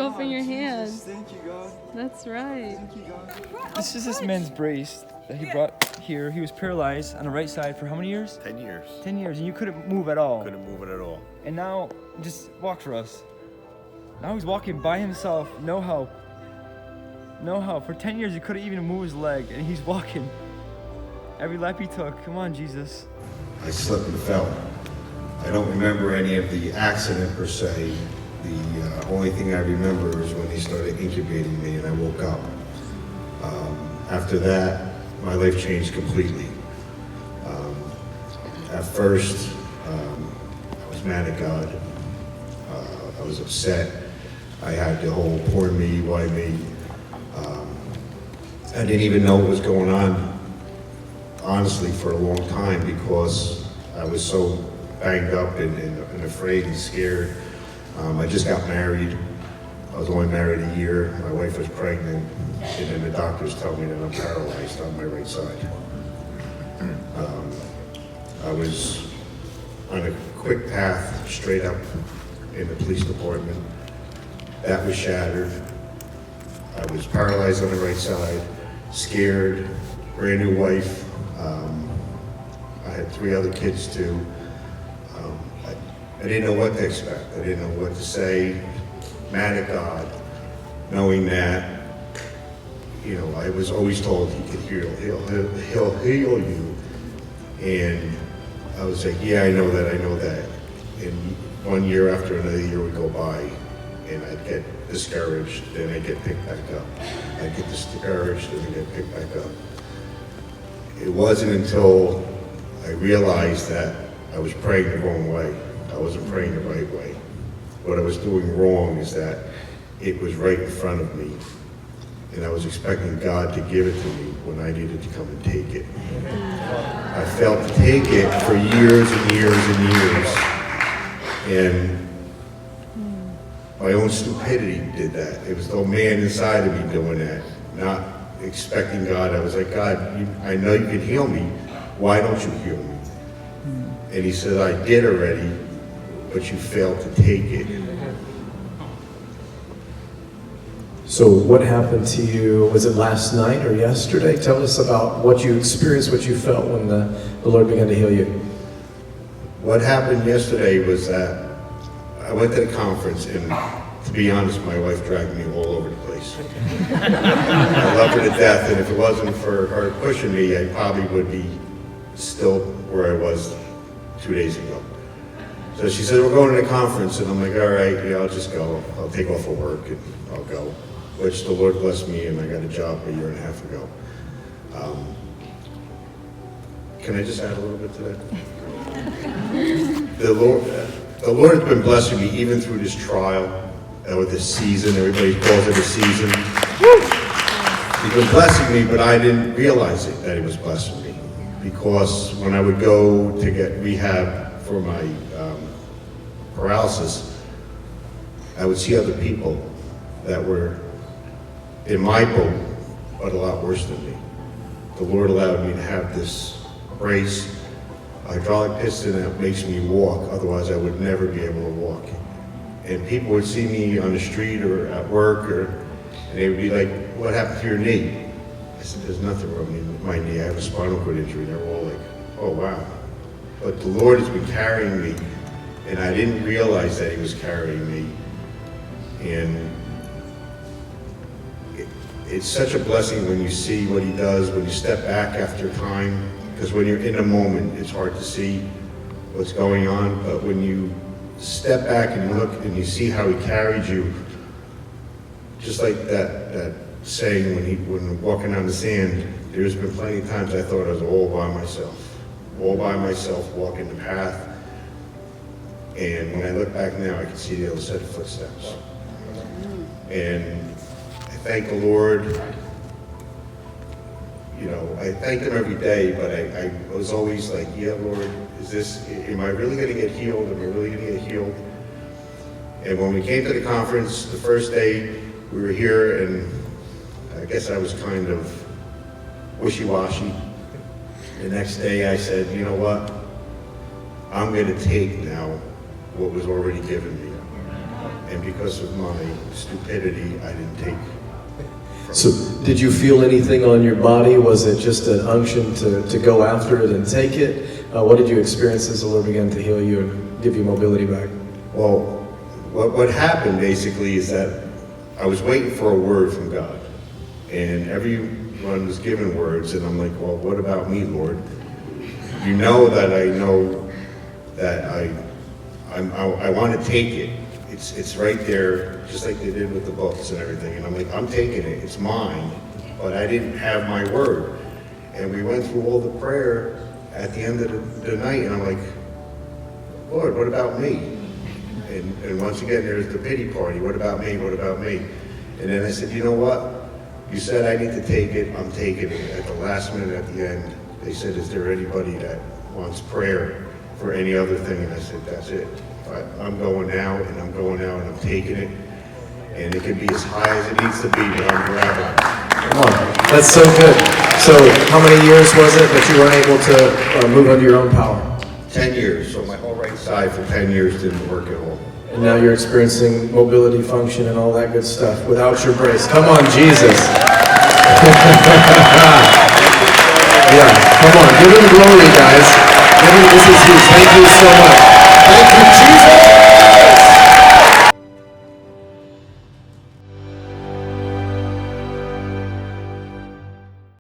open your hand. Thank you, God. That's right. Thank you, God. This is this man's brace that he brought here. He was paralyzed on the right side for how many years? 10 years. 10 years, and you couldn't move at all. Couldn't move it at all. And now, just walk for us. Now he's walking by himself, no help. No help. For 10 years, he couldn't even move his leg, and he's walking. Every lap he took. Come on, Jesus. I slipped and fell. I don't remember any of the accident per se. The only thing I remember is when they started incubating me and I woke up. After that, my life changed completely. At first, I was mad at God. I was upset. I had the whole poor me, why me. I didn't even know what was going on, honestly, for a long time because I was so banged up and afraid and scared. I just got married. I was only married a year. My wife was pregnant, and then the doctors tell me that I'm paralyzed on my right side. I was on a quick path straight up in the police department. That was shattered. I was paralyzed on the right side, scared, brand new wife. I had 3 other kids too. I didn't know what to expect. I didn't know what to say. Mad at God, knowing that, I was always told He could heal. He'll heal you. And I was like, yeah, I know that. And 1 year after another year would go by, and I'd get discouraged, then I'd get picked back up. I'd get discouraged, and I'd get picked back up. It wasn't until I realized that I was praying the wrong way. I wasn't praying the right way. What I was doing wrong is that it was right in front of me, and I was expecting God to give it to me when I needed to come and take it. I failed to take it for years and years and years, and my own stupidity did that. It was the man inside of me doing that, not expecting God. I was like, God, I know you can heal me. Why don't you heal me? And He said, I did already, but you failed to take it. So what happened to you? Was it last night or yesterday? Tell us about what you experienced, what you felt when the Lord began to heal you. What happened yesterday was that I went to the conference, and to be honest, my wife dragged me all over the place. I love her to death, and if it wasn't for her pushing me, I probably would be still where I was 2 days ago. So she said, we're going to the conference, and I'm like, all right, yeah, I'll just go. I'll take off of work, and I'll go. Which the Lord blessed me, and I got a job a year and a half ago. Can I just add a little bit to that? The Lord has been blessing me even through this trial, with this season. Everybody calls it a season. He's been blessing me, but I didn't realize it, that He was blessing me. Because when I would go to get rehab for my paralysis, I would see other people that were in my boat, but a lot worse than me. The Lord allowed me to have this brace, a hydraulic piston that makes me walk, otherwise I would never be able to walk. And people would see me on the street or at work, and they would be like, what happened to your knee? I said, there's nothing wrong with my knee. I have a spinal cord injury. And they were all like, oh, wow. But the Lord has been carrying me, and I didn't realize that He was carrying me. And it's such a blessing when you see what He does, when you step back after time, because when you're in a moment, it's hard to see what's going on, but when you step back and you look and you see how He carried you, just like that saying when walking on the sand, there's been plenty of times I thought I was all by myself walking the path, and when I look back now, I can see the other set of footsteps. And I thank the Lord. I thank Him every day, but I was always like, yeah, Lord, am I really going to get healed? Am I really going to get healed? And when we came to the conference, the first day we were here, and I guess I was kind of wishy-washy. The next day I said, you know what? I'm going to take now what was already given me. and because of my stupidity, I didn't take. So did you feel anything on your body? Was it just an unction to go after it and take it? What did you experience as the Lord began to heal you and give you mobility back? Well, what happened basically is that I was waiting for a word from God, and everyone was given words, and I'm like, well, what about me, Lord? You know that I want to take it. It's right there, just like they did with the books and everything. And I'm like, I'm taking it, it's mine. But I didn't have my word. And we went through all the prayer at the end of the night, and I'm like, Lord, what about me? And once again, there's the pity party. What about me? What about me? And then I said, you know what? You said I need to take it, I'm taking it. At the last minute, at the end, they said, is there anybody that wants prayer for any other thing? And I said, that's it. I'm going now, and I'm going out, and I'm taking it. And it can be as high as it needs to be, but I'm grabbing it. Come on, that's so good. So how many years was it that you weren't able to move under your own power? 10 years. So my whole right side for 10 years didn't work at all. And now you're experiencing mobility function and all that good stuff without your brace. Come on, Jesus. Yeah, come on, give him glory, guys. This is huge. Thank you so much. Thank you, Jesus.